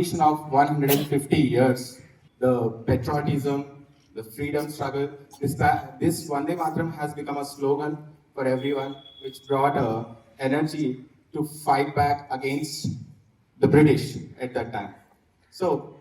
completion of 150 years, the patriotism, the freedom struggle, this Vande Mataram has become a slogan for everyone, which brought energy to fight back against the British at that time. So,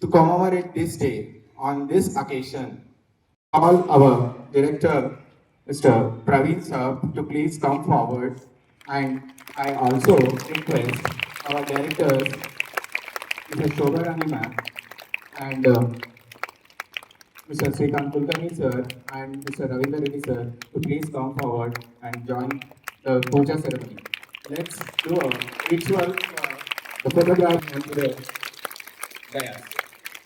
to commemorate this day, on this occasion, call our director, Mr. Praveen sir, to please come forward. And I also request our directors, Mr. Shobha Rani ma'am, and Mr. Srikanth Kulkarni sir, and Mr. Ravindra Reddy sir, to please come forward and join the puja ceremony. Let's do a ritual for the photograph onto the dais.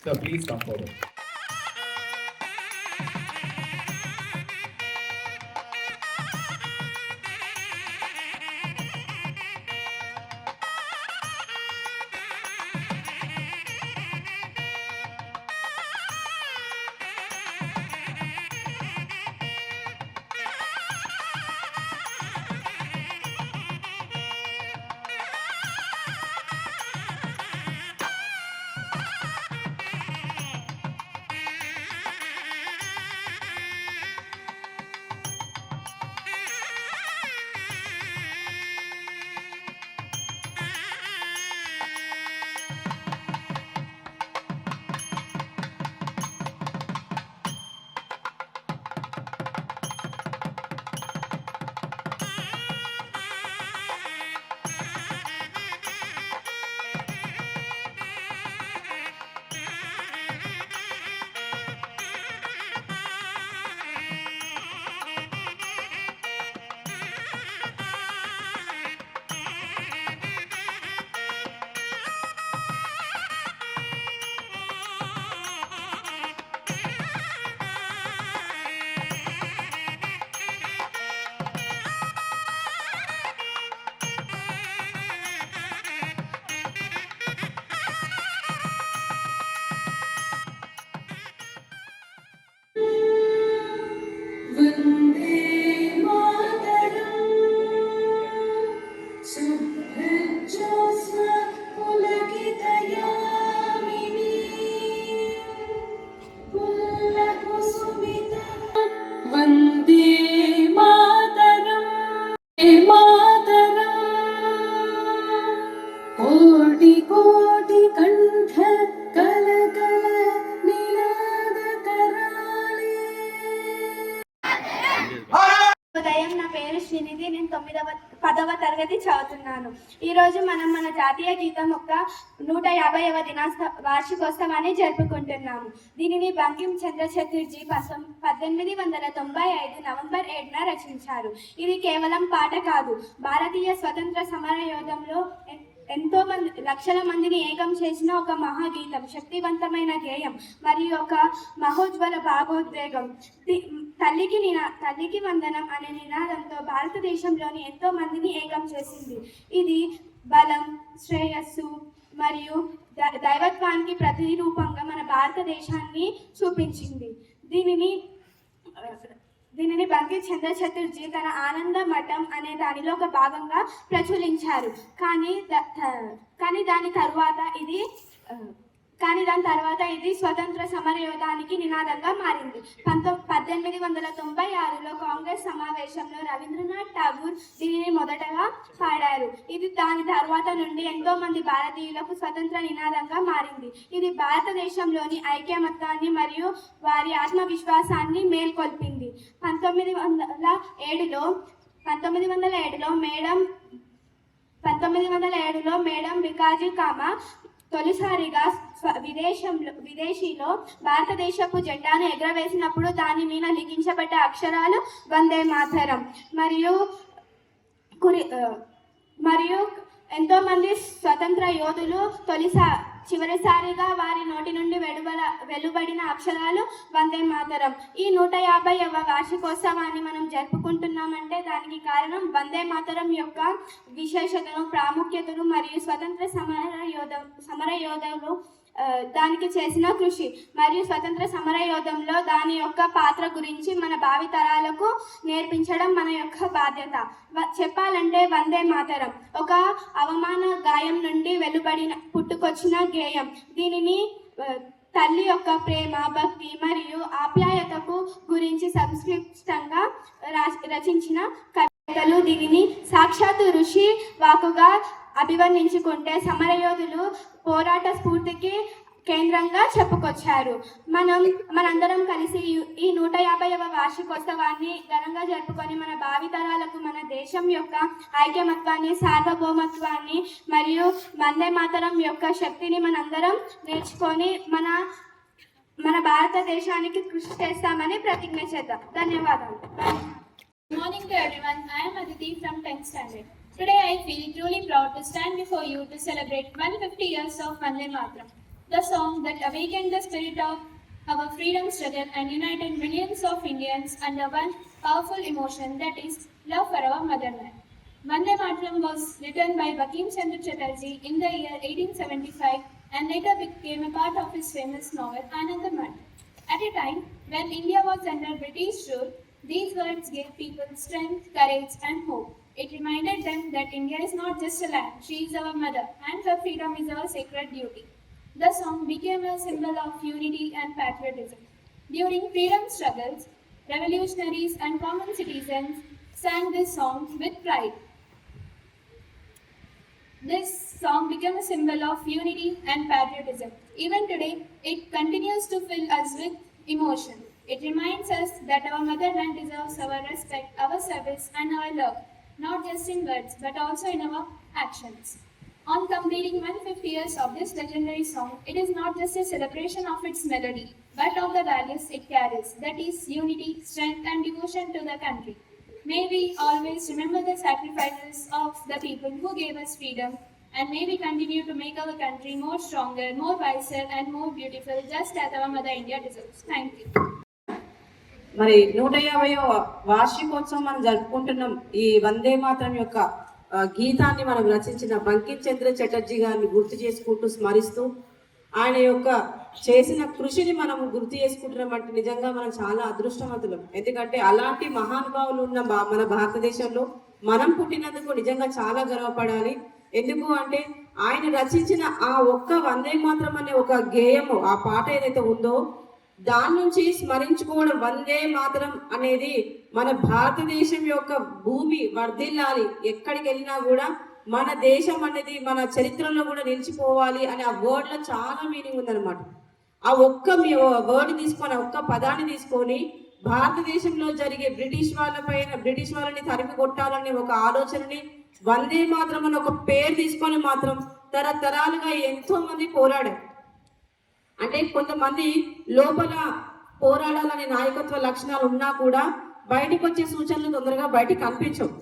So please come forward. ఉదయం, నా పేరు శ్రీనిధి. నేను 10వ తరగతి చదువుతున్నాను. ఈరోజు మనం మన జాతీయ గీతం యొక్క 150వ వార్షికోత్సవాన్ని జరుపుకుంటున్నాము. దీనిని బంకిం చంద్ర చటర్జీ 1895 నవంబర్ 7న రచించారు. ఇది కేవలం పాట కాదు, భారతీయ స్వతంత్ర సమర యోధంలో ఎంతో మంది లక్షల మందిని ఏకం చేసిన ఒక మహాగీతం, శక్తివంతమైన గేయం మరియు ఒక మహోజ్వల భావోద్వేగం. తల్లికి వందనం అనే నినాదంతో భారతదేశంలోని ఎంతో మందిని ఏకం చేసింది. ఇది బలం, శ్రేయస్సు మరియు దైవత్వానికి ప్రతిరూపంగా మన భారతదేశాన్ని చూపించింది. దీనిని బంకిం చంద్ర చటర్జీ తన ఆనంద మఠం అనే దానిలో ఒక భాగంగా ప్రచురించారు. కానీ దాని తర్వాత ఇది స్వతంత్ర సమరయోధానికి నినాదంగా మారింది. 1896లో కాంగ్రెస్ సమావేశంలో రవీంద్రనాథ్ ఠాగూర్ దీనిని మొదటగా పాడారు. ఇది దాని తర్వాత నుండి ఎంతో మంది భారతీయులకు స్వతంత్ర నినాదంగా మారింది. ఇది భారతదేశంలోని ఐక్యమత్యాన్ని మరియు వారి ఆత్మవిశ్వాసాన్ని మేల్కొల్పింది. 1907లో మేడం భికాజీ కామా తొలిసారిగా విదేశీలో భారతదేశపు జెండాను ఎగరవేసినప్పుడు దాని మీద లిఖించబడ్డ అక్షరాలు వందే మాతరం. మరియు ఎంతో మంది స్వతంత్ర యోధులు చివరిసారిగా వారి నోటి నుండి వెలువడిన అక్షరాలు వందే మాతరం. ఈ 150వ వార్షికోత్సవాన్ని మనం జరుపుకుంటున్నామంటే దానికి కారణం వందే మాతరం యొక్క విశేషతను, ప్రాముఖ్యతను మరియు స్వతంత్ర సమర యోధులు దానికి చేసిన కృషి మరియు స్వతంత్ర సమర యోధంలో దాని యొక్క పాత్ర గురించి మన భావితరాలకు నేర్పించడం మన యొక్క బాధ్యత. చెప్పాలంటే వందే మాతరం ఒక అవమాన గాయం నుండి వెలువడిన పుట్టుకొచ్చిన గేయం. దీనిని తల్లి యొక్క ప్రేమ, భక్తి మరియు ఆప్యాయతకు గురించి సంక్షిప్తంగా రచించిన కవితలు. దీనిని సాక్షాత్తు ఋషి వాకుగా అభివర్ణించుకుంటే సమరయోధులు పోరాట స్ఫూర్తికి కేంద్రంగా చెప్పుకొచ్చారు. మనందరం కలిసి ఈ 150వ వార్షికోత్సవాన్ని ఘనంగా జరుపుకొని మన భావితరాలకు మన దేశం యొక్క ఐక్యమత్వాన్ని, సార్వభౌమత్వాన్ని మరియు వందే మాతరం యొక్క శక్తిని మనందరం నేర్చుకొని మన భారతదేశానికి కృషి చేస్తామని ప్రతిజ్ఞ చేద్దాం. ధన్యవాదాలు. Good morning to everyone. I am Aditi from 10th standard. Today I feel truly proud to stand before you to celebrate 150 years of Vande Mataram, the song that awakened the spirit of our freedom struggle and united millions of Indians under one powerful emotion, that is love for our motherland. Vande Mataram was written by Bankim Chandra Chatterjee in the year 1875 and later became a part of his famous novel Anandamath. At a time when India was under British rule, these words gave people strength, courage and hope. It reminded them that India is not just a land, she is our mother and her freedom is our sacred duty. The song became a symbol of unity and patriotism. During freedom struggles, revolutionaries and common citizens sang this song with pride. This song became a symbol of unity and patriotism. Even today, it continues to fill us with emotion. It reminds us that our motherland deserves our respect, our service and our love, not just in words but also in our actions. On completing 150 years of this legendary song, it is not just a celebration of its melody, but of the values it carries, that is unity, strength and devotion to the country. May we always remember the sacrifices of the people who gave us freedom, and may we continue to make our country more stronger, more wiser and more beautiful, just as our Mother India deserves. Thank you. మరి 150వ వార్షికోత్సవం మనం జరుపుకుంటున్నాం. ఈ వందే మాతరం యొక్క గీతాన్ని మనం రచించిన బంకిం చంద్ర చటర్జీ గారిని గుర్తు చేసుకుంటూ స్మరిస్తూ ఆయన యొక్క చేసిన కృషిని మనం గుర్తు చేసుకుంటున్నాం అంటే నిజంగా మనం చాలా అదృష్టవంతులం. ఎందుకంటే అలాంటి మహానుభావులు ఉన్న మన భారతదేశంలో మనం పుట్టినందుకు నిజంగా చాలా గర్వపడాలి. ఎందుకు అంటే ఆయన రచించిన ఆ ఒక్క వందే మాతరం అనే ఒక గేయము, ఆ పాట ఏదైతే ఉందో దాని నుంచి స్మరించుకోవడం, వందే మాతరం అనేది మన భారతదేశం యొక్క భూమి వర్ధిల్లాలి, ఎక్కడికి వెళ్ళినా కూడా మన దేశం అనేది మన చరిత్రలో కూడా నిలిచిపోవాలి అనే ఆ వర్డ్లో చాలా మీనింగ్ ఉందన్నమాట. ఆ ఒక్క వర్డ్ తీసుకొని, ఆ ఒక్క పదాన్ని తీసుకొని భారతదేశంలో జరిగే బ్రిటిష్ వాళ్ళని తరిమి కొట్టాలనే ఒక ఆలోచనని వందే మాతరం అని ఒక పేరు తీసుకొని మాత్రం తరతరాలుగా ఎంతో మంది పోరాడారు. అంటే కొంతమంది లోపల పోరాడాలనే నాయకత్వ లక్షణాలు ఉన్నా కూడా బయటకు వచ్చే సూచనలు తొందరగా బయటకు కనిపించవు.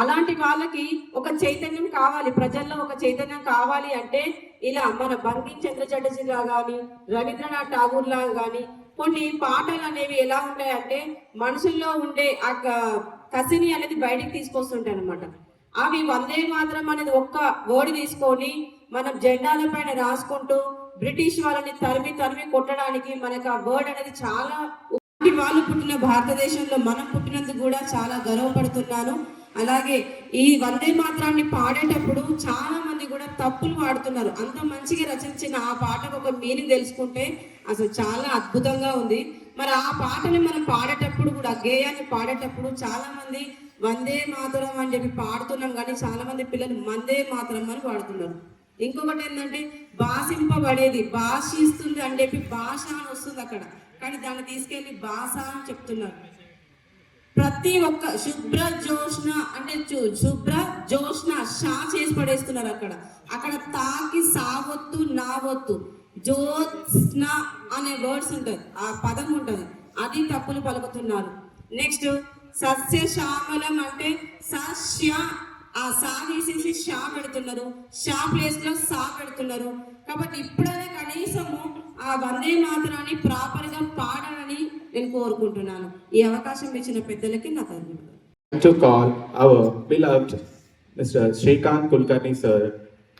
అలాంటి వాళ్ళకి ఒక చైతన్యం కావాలి, ప్రజల్లో ఒక చైతన్యం కావాలి అంటే ఇలా మన బంకిం చంద్ర చటర్జీ లా కానీ, రవీంద్రనాథ్ ఠాగూర్ లా కానీ కొన్ని పాటలు అనేవి ఎలా ఉంటాయంటే మనుషుల్లో ఉండే ఆ కసిని అనేది బయటికి తీసుకొస్తుంటాయి అనమాట. అవి వందే మాతరం అనేది ఒక్క వర్డ్ తీసుకొని మనం జెండాల పైన రాసుకుంటూ బ్రిటిష్ వాళ్ళని తరిమి కొట్టడానికి మనకు ఆ వర్డ్ అనేది చాలా, వాళ్ళు పుట్టిన భారతదేశంలో మనం పుట్టినందుకు కూడా చాలా గర్వపడుతున్నాను. అలాగే ఈ వందే మాతరాన్ని పాడేటప్పుడు చాలా మంది కూడా తప్పులు పాడుతున్నారు. అంత మంచిగా రచించిన ఆ పాటకు ఒక మీనింగ్ తెలుసుకుంటే అసలు చాలా అద్భుతంగా ఉంది. మరి ఆ పాటని మనం పాడేటప్పుడు కూడా, గేయాన్ని పాడేటప్పుడు చాలా మంది వందే మాతరం అని చెప్పి పాడుతున్నాం, కానీ చాలా మంది పిల్లలు వందే మాతరం అని పాడుతున్నారు. ఇంకొకటి ఏంటంటే భాషింపబడేది, భాషిస్తుంది అని చెప్పి భాష అని వస్తుంది అక్కడ, కానీ దాన్ని తీసుకెళ్ళి భాష అని చెప్తున్నారు. ప్రతి ఒక్క శుభ్ర జోష్న అంటే శుభ్ర జోష్న షా చేసి పడేస్తున్నారు అక్కడ తాకి సావొత్తు నావొత్తు, జ్యోత్స్న అనే వర్డ్స్ ఉంటుంది, ఆ పదం ఉంటుంది, అది తప్పులు పలుకుతున్నారు. నెక్స్ట్ సస్యశ్యామలం అంటే సస్య, ఆ సా తీసేసి షా పెడుతున్నారు, షా ప్లేస్ లో సా పెడుతున్నారు. కాబట్టి ఇప్పుడనే కనీసము ఆ వందే మాతరాన్ని ప్రాపర్ గా పాడాలని నేను కోరుకుంటున్నాను. ఈ అవకాశం ఇచ్చిన పెద్దలకి నా ధన్యవాదాలు. To call our beloved Mr. Shrikant Kulkarni sir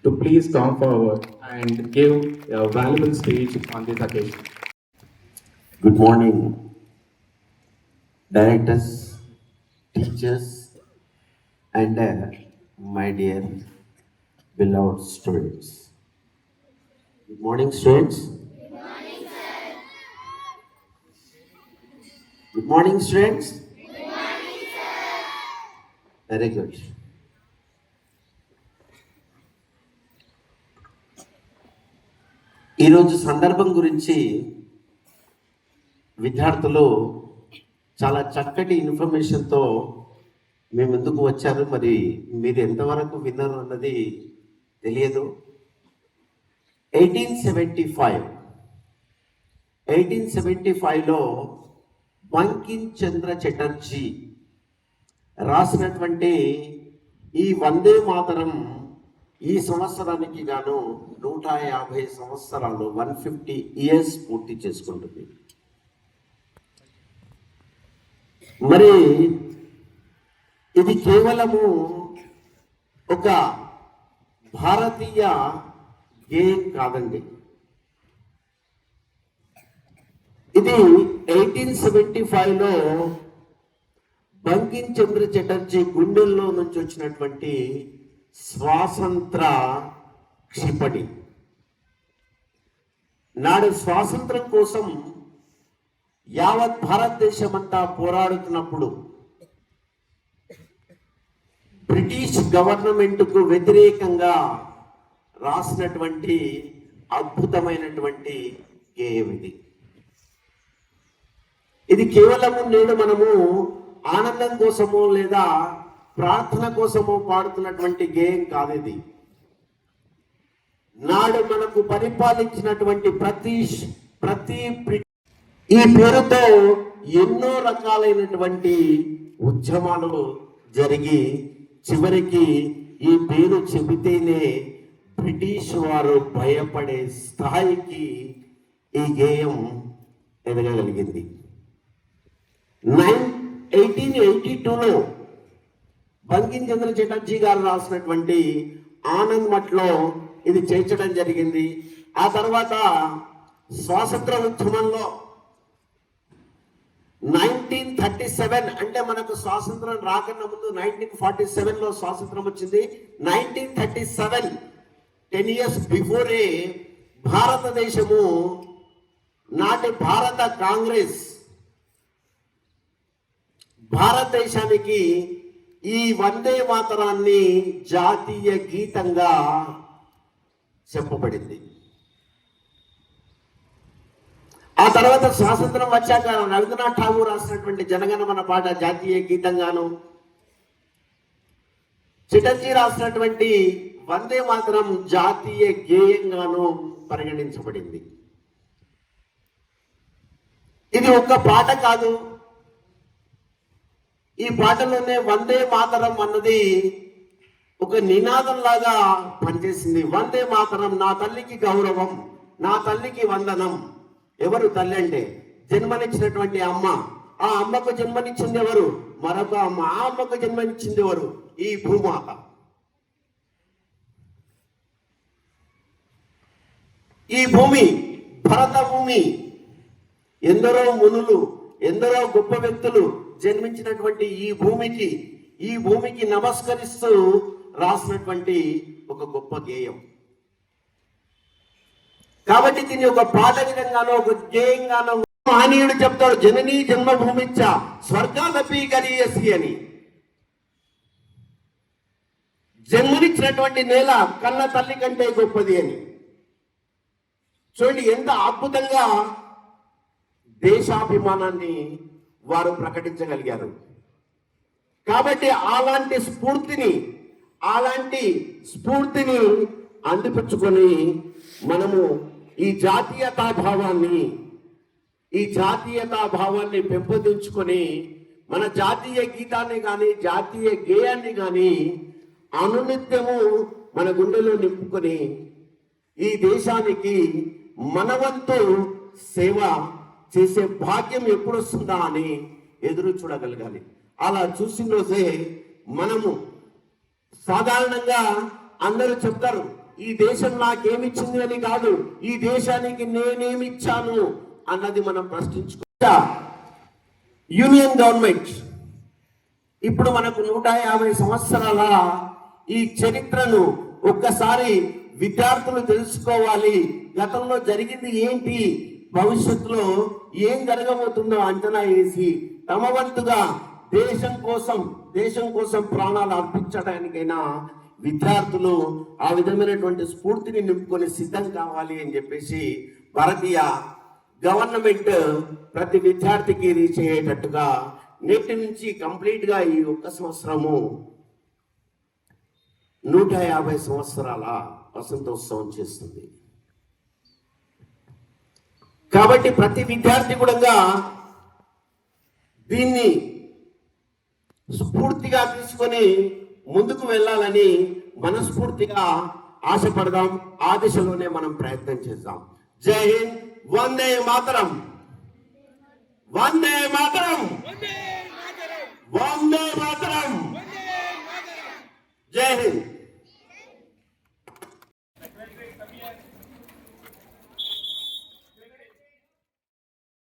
to please come forward and give a valuable speech on this occasion. Good morning, directors, teachers, and my dear beloved students. Good morning, students. Good morning, sir. Good morning, students. Good morning, sir. Very good. ఈరోజు సందర్భం గురించి విద్యార్థులు చాలా చక్కటి ఇన్ఫర్మేషన్తో మేము ఎందుకు వచ్చారు, మరి మీరు ఎంతవరకు విన్నారు అన్నది తెలియదు. 1875లో బంకిం చంద్ర చటర్జీ రాసినటువంటి ఈ వందే మాతరం ఈ సంవత్సరానికి గాను 150 సంవత్సరాలు 150 ఇయర్స్ పూర్తి చేసుకుంటుంది. మరి ఇది కేవలము ఒక భారతీయ గేయం కాదండి. ఇది 1875లో బంకిం చంద్ర చటర్జీ గుండెల్లో నుంచి వచ్చినటువంటి స్వాతంత్ర క్షిపణి. నాడు స్వాతంత్రం కోసం యావత్ భారతదేశం అంతా పోరాడుతున్నప్పుడు బ్రిటిష్ గవర్నమెంట్కు వ్యతిరేకంగా రాసినటువంటి అద్భుతమైనటువంటి గేయం ఇది. ఇది కేవలము నేడు మనము ఆనందం కోసమో లేదా ప్రార్థన కోసమో పాడుతున్నటువంటి గేయం కాదు. ఇది నాడు మనకు పరిపాలించినటువంటి ప్రతి ఈ పేరుతో ఎన్నో రకాలైనటువంటి ఉద్యమాలు జరిగి చివరికి ఈ పేరు చెబితేనే బ్రిటిష్ వారు భయపడే స్థాయికి ఈ గేయం ఎదగగలిగింది. 1882లో బంకిం చంద్ర చటర్జీ గారు రాసినటువంటి ఆనంద్ మఠ్లో ఇది చేర్చడం జరిగింది. ఆ తర్వాత స్వాతంత్ర ఉద్యమంలో 1937 అంటే మనకు స్వాతంత్రం రాకన్నా ముందు 1947లో స్వాతంత్రం వచ్చింది. 1937 10 ఇయర్స్ బిఫోరే భారతదేశము నాటి భారత కాంగ్రెస్ భారతదేశానికి ఈ వందే మాతరాన్ని జాతీయ గీతంగా చెప్పబడింది. ఆ తర్వాత స్వాతంత్రం వచ్చాక రవీంద్రనాథ్ ఠాగూర్ రాసినటువంటి జనగణమన పాట జాతీయ గీతంగాను, చటర్జీ రాసినటువంటి వందే మాతరం జాతీయ గేయంగాను పరిగణించబడింది. ఇది ఒక్క పాట కాదు. ఈ పాటలోనే వందే మాతరం అన్నది ఒక నినాదం లాగా పనిచేసింది. వందే మాతరం, నా తల్లికి గౌరవం, నా తల్లికి వందనం. ఎవరు తల్లి అంటే జన్మనిచ్చినటువంటి అమ్మ. ఆ అమ్మకు జన్మనిచ్చింది ఎవరు? మరొక అమ్మ. ఆ అమ్మకు జన్మనిచ్చింది ఎవరు? ఈ భూమాత. ఈ భూమి భరత భూమి. ఎందరో మునులు, ఎందరో గొప్ప వ్యక్తులు జన్మించినటువంటి ఈ భూమికి నమస్కరిస్తూ రాసినటువంటి ఒక గొప్ప గేయం. కాబట్టి దీన్ని ఒక పాట విధంగానో ఒక గేయంగానో మహనీయుడు చెప్తాడు, జననీ జన్మభూమిచ్చ స్వర్గాలపి గరీయసి అని. జన్మనిచ్చినటువంటి నేల కన్న తల్లి కంటే గొప్పది అని. చూడండి ఎంత అద్భుతంగా దేశాభిమానాన్ని వారు ప్రకటించగలిగారు. కాబట్టి అలాంటి స్ఫూర్తిని అందిపుచ్చుకొని మనము ఈ జాతీయతా భావాన్ని పెంపొందించుకొని మన జాతీయ గీతాన్ని కానీ జాతీయ గేయాన్ని కానీ అనునిత్యము మన గుండెలో నింపుకొని ఈ దేశానికి మనవంతు సేవ చేసే భాగ్యం ఎప్పుడు వస్తుందా అని ఎదురు చూడగలగాలి. అలా చూసిన రోజే మనము సాధారణంగా అందరూ చెప్తారు ఈ దేశం నాకేమిచ్చింది అని కాదు, ఈ దేశానికి నేనేమిచ్చాను అన్నది మనం ప్రశ్నించుకో. యూనియన్ గవర్నమెంట్ ఇప్పుడు మనకు 150 సంవత్సరాల ఈ చరిత్రను ఒక్కసారి విద్యార్థులు తెలుసుకోవాలి. గతంలో జరిగింది ఏంటి, భవిష్యత్తులో ఏం జరగబోతుందో అంచనా వేసి తమ వంతుగా దేశం కోసం ప్రాణాలు అర్పించడానికైనా విద్యార్థులు ఆ విధమైనటువంటి స్ఫూర్తిని నింపుకొని సిద్ధం కావాలి అని చెప్పేసి భారతీయ గవర్నమెంట్ ప్రతి విద్యార్థికి రీచ్ అయ్యేటట్టుగా నేటి నుంచి కంప్లీట్ గా ఈ ఒక్క సంవత్సరము 150 సంవత్సరాల వసంతోత్సవం చేస్తుంది. కాబట్టి ప్రతి విద్యార్థి కూడా దీన్ని స్ఫూర్తిగా తీసుకొని ముందుకు వెళ్ళాలని మనస్ఫూర్తిగా ఆశపడదాం. ఆ దిశలోనే మనం ప్రయత్నం చేద్దాం. జై హింద్, వందే మాతరం, వందే మాతరం, వందే మాతరం, జై హింద్.